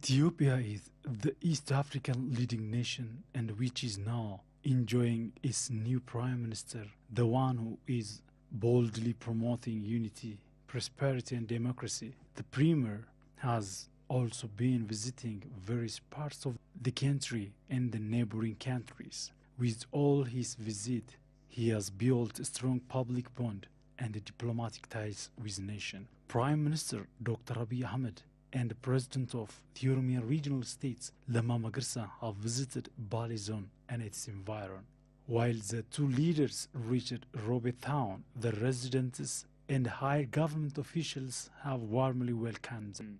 Ethiopia is the East African leading nation and which is now enjoying its new prime minister, the one who is boldly promoting unity, prosperity and democracy. The premier has also been visiting various parts of the country and the neighboring countries. With all his visit, he has built a strong public bond and diplomatic ties with the nation. Prime Minister Dr. Abiy Ahmed and the President of the Oromia Regional States, Lamma Magarsa, have visited Bale zone and its environ. While the two leaders reached Robe town, the residents and higher government officials have warmly welcomed them.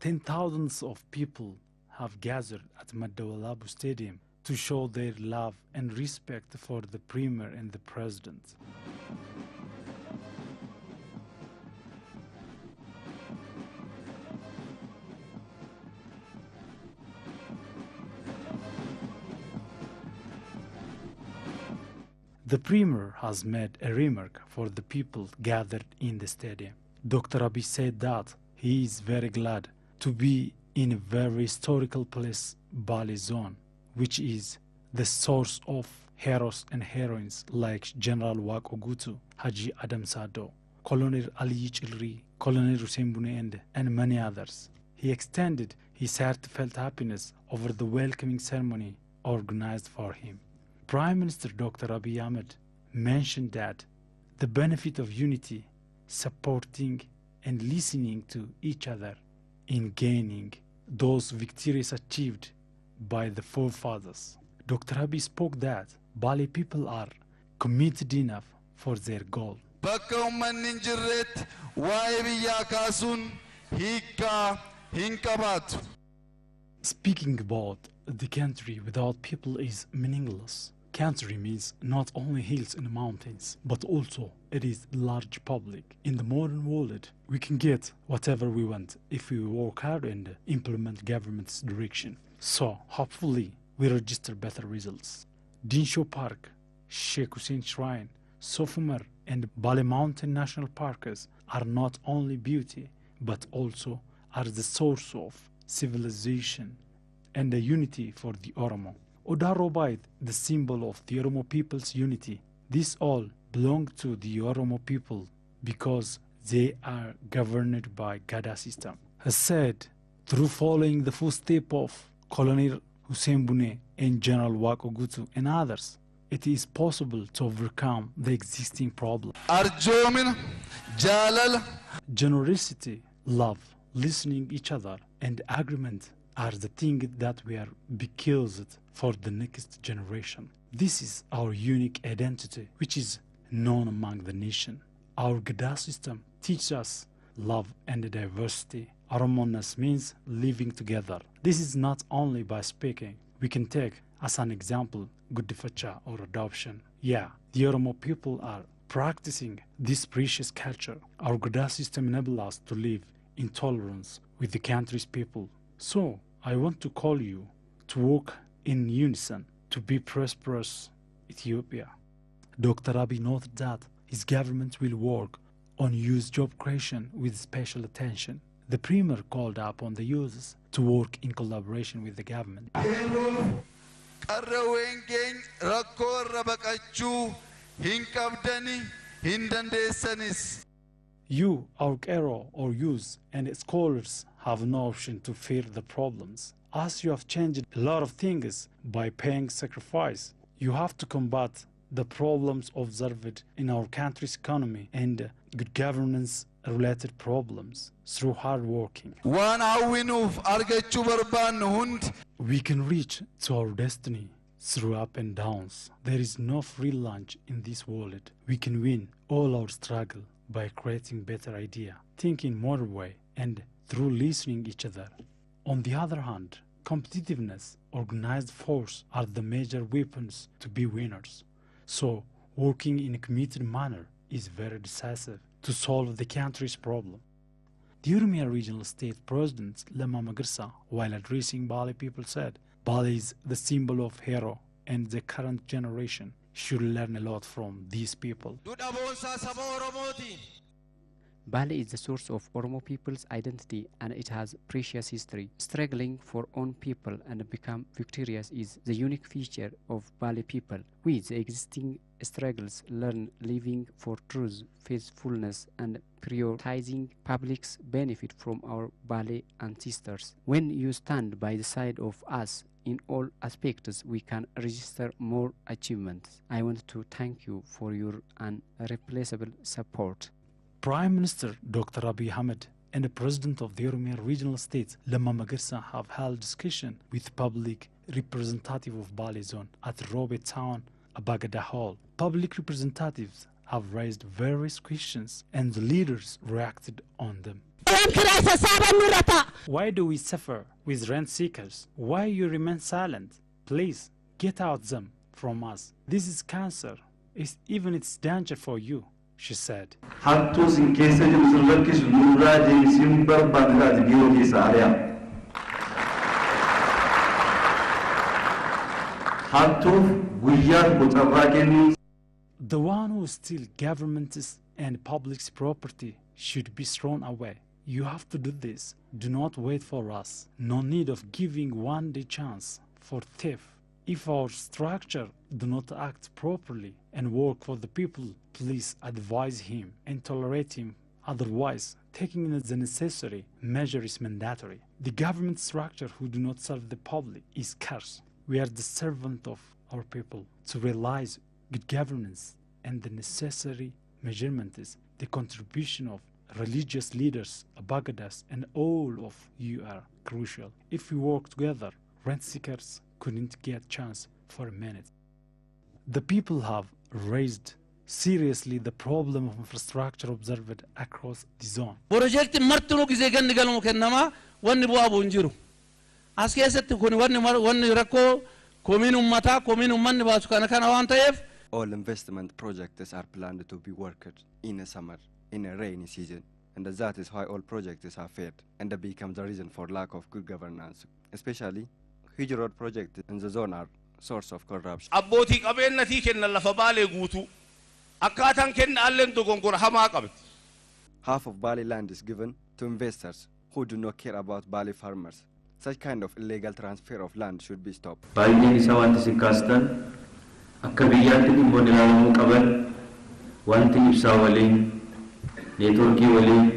10,000s of people have gathered at Madawalabu Stadium to show their love and respect for the Premier and the President. The Premier has made a remark for the people gathered in the stadium. Dr. Abiy said that he is very glad to be in a very historical place, Bale Zone, which is the source of heroes and heroines like General Waq Ogutu, Haji Adam Sado, Colonel Ali Chilri, Colonel Hussein Bunende, and many others. He extended his heartfelt happiness over the welcoming ceremony organized for him. Prime Minister Dr. Abiy Ahmed mentioned that the benefit of unity, supporting and listening to each other in gaining those victories achieved by the forefathers. Dr. Abiy spoke that Bale people are committed enough for their goal. Speaking about the country without people is meaningless. Country means not only hills and mountains, but also it is large public. In the modern world, we can get whatever we want if we work hard and implement government's direction. So, hopefully, we register better results. Dinsho Park, Sheikh Hussein Shrine, Sofumar, and Bale Mountain National Parks are not only beauty, but also are the source of civilization and the unity for the Oromo. Oda Robaid, the symbol of the Oromo people's unity. This all belong to the Oromo people because they are governed by Gada system. Has said, through following the footsteps of Colonel Hussein Bune and General Waq Ogutu and others, it is possible to overcome the existing problem. Arjomin, Jalal. Generosity, love, listening each other, and agreement are the things that we are bequeathed for the next generation. This is our unique identity, which is known among the nation. Our Gada system teaches us love and diversity. Oromoness means living together. This is not only by speaking. We can take as an example Guddifacha or adoption. Yeah, the Oromo people are practicing this precious culture. Our Gada system enables us to live in tolerance with the country's people. So, I want to call you to work in unison to be prosperous Ethiopia. Dr. Abiy noted that his government will work on youth job creation with special attention. The Premier called upon the youths to work in collaboration with the government. You, our Kero, or youth, and scholars have no option to fear the problems. As you have changed a lot of things by paying sacrifice, you have to combat the problems observed in our country's economy and good governance related problems through hard working. We can reach to our destiny through up and downs. There is no free lunch in this world. We can win all our struggle by creating better idea, thinking more way, and through listening each other. On the other hand, competitiveness, organized force are the major weapons to be winners. So, working in a committed manner is very decisive to solve the country's problem. The Oromia Regional State President Lamma Magarsa, while addressing Bale people, said, Bale is the symbol of hero, and the current generation should learn a lot from these people. Bale is the source of Oromo people's identity, and it has precious history. Struggling for own people and become victorious is the unique feature of Bale people. With the existing struggles, learn living for truth, faithfulness, and prioritizing public's benefit from our Bale ancestors. When you stand by the side of us in all aspects, we can register more achievements. I want to thank you for your irreplaceable support. Prime Minister Dr. Abiy Ahmed and the President of the Oromia Regional State, Lamma Magarsa, have held discussion with public representative of Bale Zone at Robe Town, Abagada Hall. Public representatives have raised various questions and the leaders reacted on them. Why do we suffer with rent seekers? Why you remain silent? Please get out them from us. This is cancer. It's danger for you, she said. The one who steals government's and public's property should be thrown away. You have to do this. Do not wait for us. No need of giving one-day chance for theft. If our structure do not act properly and work for the people, please advise him and tolerate him. Otherwise, taking the necessary measure is mandatory. The government structure who do not serve the public is cursed. We are the servant of our people. To realize good governance and the necessary measurement is the contribution of religious leaders, Abagadas, and all of you are crucial. If we work together, rent seekers couldn't get chance for a minute. The people have raised seriously the problem of infrastructure observed across the zone. Project martinu gize ganni galmu kennama wanni bu'abu injiru. As keessatti kun wanni rakko kominum mata kominum manni baasu kana waan ta'eef all investment projects are planned to be worked in a summer, in a rainy season, and that is why all projects are failed, and that becomes the reason for lack of good governance. Especially, huge road projects in the zone are source of corruption. Abbootii qabeenyatii kennan lafa Baalee guutuu akkaataan kenna alleen dogongora hamaa qabdi. Half of Bale land is given to investors who do not care about Bale farmers. Such kind of illegal transfer of land should be stopped. Akka biyyaatti dhimmoonni ilaalamuu qaban wanti ibsaa waliin neetworkii waliin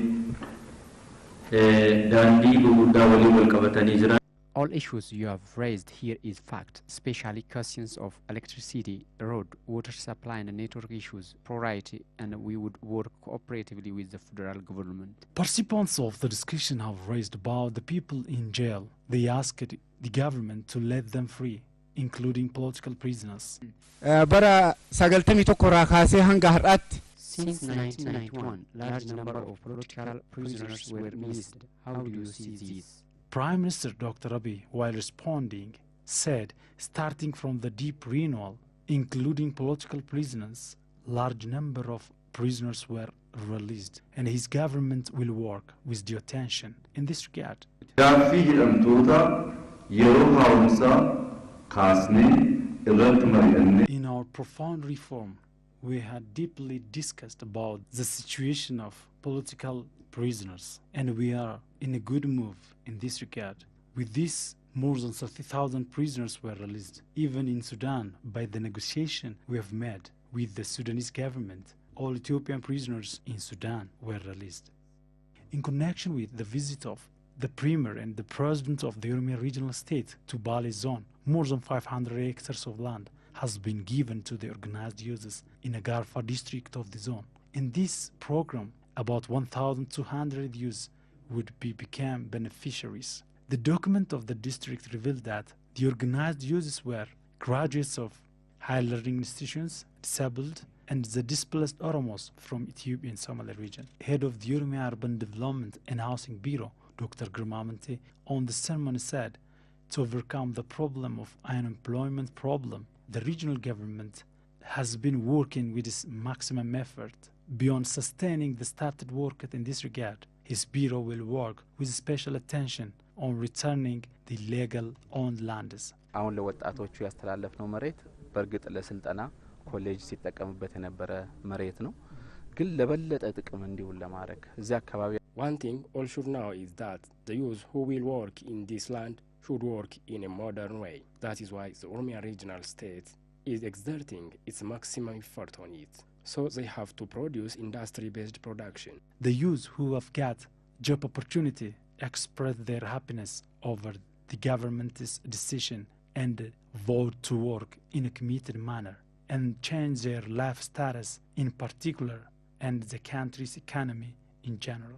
daandii gurguddaa waliin wal qabatanii jiran. All issues you have raised here is fact, especially questions of electricity, road, water supply and network issues, priority, and we would work cooperatively with the federal government. Participants of the discussion have raised about the people in jail. They asked the government to let them free, including political prisoners. Bara sagaltamii tokko irraa kaasee hanga har'aatti. Since 1991, large number of political prisoners were released. How do you see this? Prime Minister Dr. Abiy, while responding, said, starting from the deep renewal, including political prisoners, large number of prisoners were released, and his government will work with due attention in this regard. In our profound reform, we had deeply discussed about the situation of political prisoners, and we are in a good move in this regard. With this, more than 30,000 prisoners were released. Even in Sudan, by the negotiation we have made with the Sudanese government, all Ethiopian prisoners in Sudan were released. In connection with the visit of the Premier and the President of the Oromia Regional State to Bale Zone, more than 500 hectares of land has been given to the organized users in Agarfa district of the zone. In this program, about 1,200 youths would become beneficiaries. The document of the district revealed that the organized users were graduates of higher learning institutions, disabled, and the displaced Oromos from Ethiopia and Somali region. Head of the Oromia Urban Development and Housing Bureau, Dr. Girmamente, on the ceremony said, to overcome the problem of unemployment problem, the regional government has been working with its maximum effort. Beyond sustaining the started work in this regard, His bureau will work with special attention on returning the legal owned lands. አሁን ለወጣቶቹ ያስተላለፍነው መሬት በርግጥ ለስልጠና ኮሌጅ ሲጠቀምበት የነበረ መሬት ነው ግን ለበለጠ ጥቅም እንዲውል ለማድረግ እዚህ አካባቢ One thing all should know is that the youth who will work in this land should work in a modern way. That is why the Oromia regional state is exerting its maximum effort on it. So they have to produce industry-based production. The youth who have got job opportunity express their happiness over the government's decision and vote to work in a committed manner and change their life status in particular and the country's economy in general.